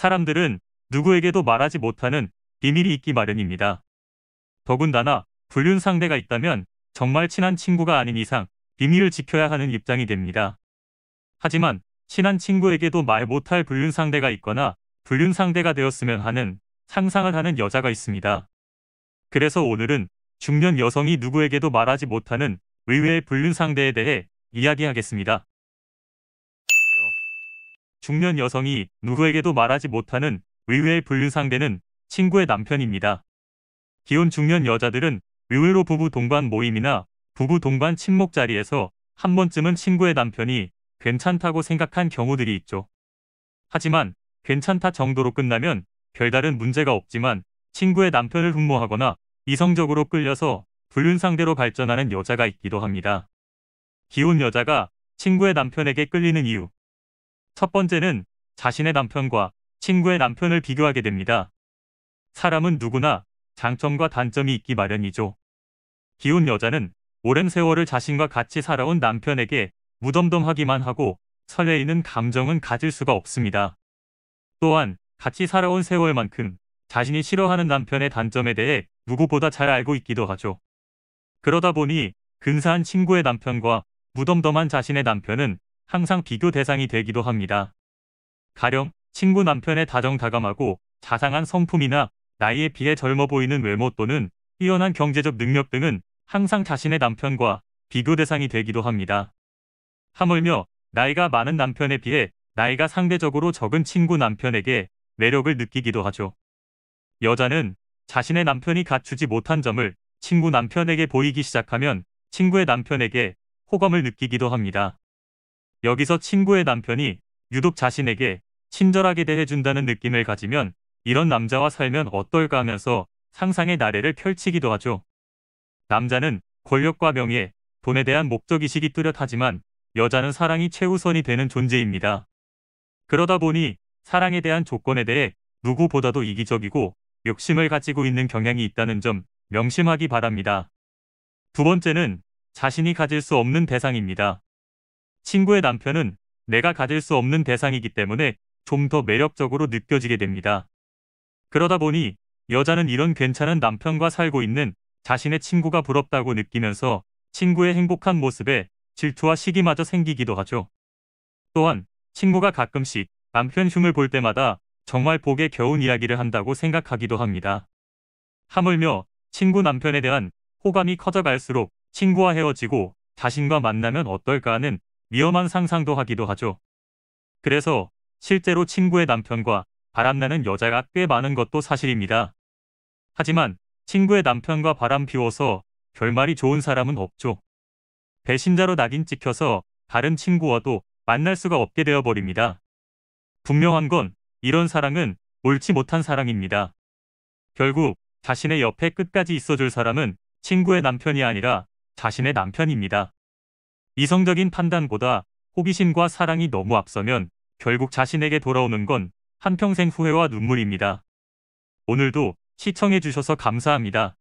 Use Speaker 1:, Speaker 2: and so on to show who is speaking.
Speaker 1: 사람들은 누구에게도 말하지 못하는 비밀이 있기 마련입니다. 더군다나 불륜 상대가 있다면 정말 친한 친구가 아닌 이상 비밀을 지켜야 하는 입장이 됩니다. 하지만 친한 친구에게도 말 못할 불륜 상대가 있거나 불륜 상대가 되었으면 하는 상상을 하는 여자가 있습니다. 그래서 오늘은 중년 여성이 누구에게도 말하지 못하는 의외의 불륜 상대에 대해 이야기하겠습니다. 중년 여성이 누구에게도 말하지 못하는 의외의 불륜 상대는 친구의 남편입니다. 기혼 중년 여자들은 의외로 부부 동반 모임이나 부부 동반 친목 자리에서 한 번쯤은 친구의 남편이 괜찮다고 생각한 경우들이 있죠. 하지만 괜찮다 정도로 끝나면 별다른 문제가 없지만 친구의 남편을 흠모하거나 이성적으로 끌려서 불륜 상대로 발전하는 여자가 있기도 합니다. 기혼 여자가 친구의 남편에게 끌리는 이유. 첫 번째는 자신의 남편과 친구의 남편을 비교하게 됩니다. 사람은 누구나 장점과 단점이 있기 마련이죠. 기혼 여자는 오랜 세월을 자신과 같이 살아온 남편에게 무덤덤하기만 하고 설레이는 감정은 가질 수가 없습니다. 또한 같이 살아온 세월만큼 자신이 싫어하는 남편의 단점에 대해 누구보다 잘 알고 있기도 하죠. 그러다 보니 근사한 친구의 남편과 무덤덤한 자신의 남편은 항상 비교 대상이 되기도 합니다. 가령 친구 남편의 다정다감하고 자상한 성품이나 나이에 비해 젊어 보이는 외모 또는 뛰어난 경제적 능력 등은 항상 자신의 남편과 비교 대상이 되기도 합니다. 하물며 나이가 많은 남편에 비해 나이가 상대적으로 적은 친구 남편에게 매력을 느끼기도 하죠. 여자는 자신의 남편이 갖추지 못한 점을 친구 남편에게 보이기 시작하면 친구의 남편에게 호감을 느끼기도 합니다. 여기서 친구의 남편이 유독 자신에게 친절하게 대해준다는 느낌을 가지면 이런 남자와 살면 어떨까 하면서 상상의 나래를 펼치기도 하죠. 남자는 권력과 명예, 돈에 대한 목적의식이 뚜렷하지만 여자는 사랑이 최우선이 되는 존재입니다. 그러다 보니 사랑에 대한 조건에 대해 누구보다도 이기적이고 욕심을 가지고 있는 경향이 있다는 점 명심하기 바랍니다. 두 번째는 자신이 가질 수 없는 대상입니다. 친구의 남편은 내가 가질 수 없는 대상이기 때문에 좀 더 매력적으로 느껴지게 됩니다. 그러다 보니 여자는 이런 괜찮은 남편과 살고 있는 자신의 친구가 부럽다고 느끼면서 친구의 행복한 모습에 질투와 시기마저 생기기도 하죠. 또한 친구가 가끔씩 남편 흉을 볼 때마다 정말 복에 겨운 이야기를 한다고 생각하기도 합니다. 하물며 친구 남편에 대한 호감이 커져갈수록 친구와 헤어지고 자신과 만나면 어떨까 하는 위험한 상상도 하기도 하죠. 그래서 실제로 친구의 남편과 바람나는 여자가 꽤 많은 것도 사실입니다. 하지만 친구의 남편과 바람 피워서 결말이 좋은 사람은 없죠. 배신자로 낙인 찍혀서 다른 친구와도 만날 수가 없게 되어버립니다. 분명한 건 이런 사랑은 옳지 못한 사랑입니다. 결국 자신의 옆에 끝까지 있어줄 사람은 친구의 남편이 아니라 자신의 남편입니다. 이성적인 판단보다 호기심과 사랑이 너무 앞서면 결국 자신에게 돌아오는 건 한평생 후회와 눈물입니다. 오늘도 시청해주셔서 감사합니다.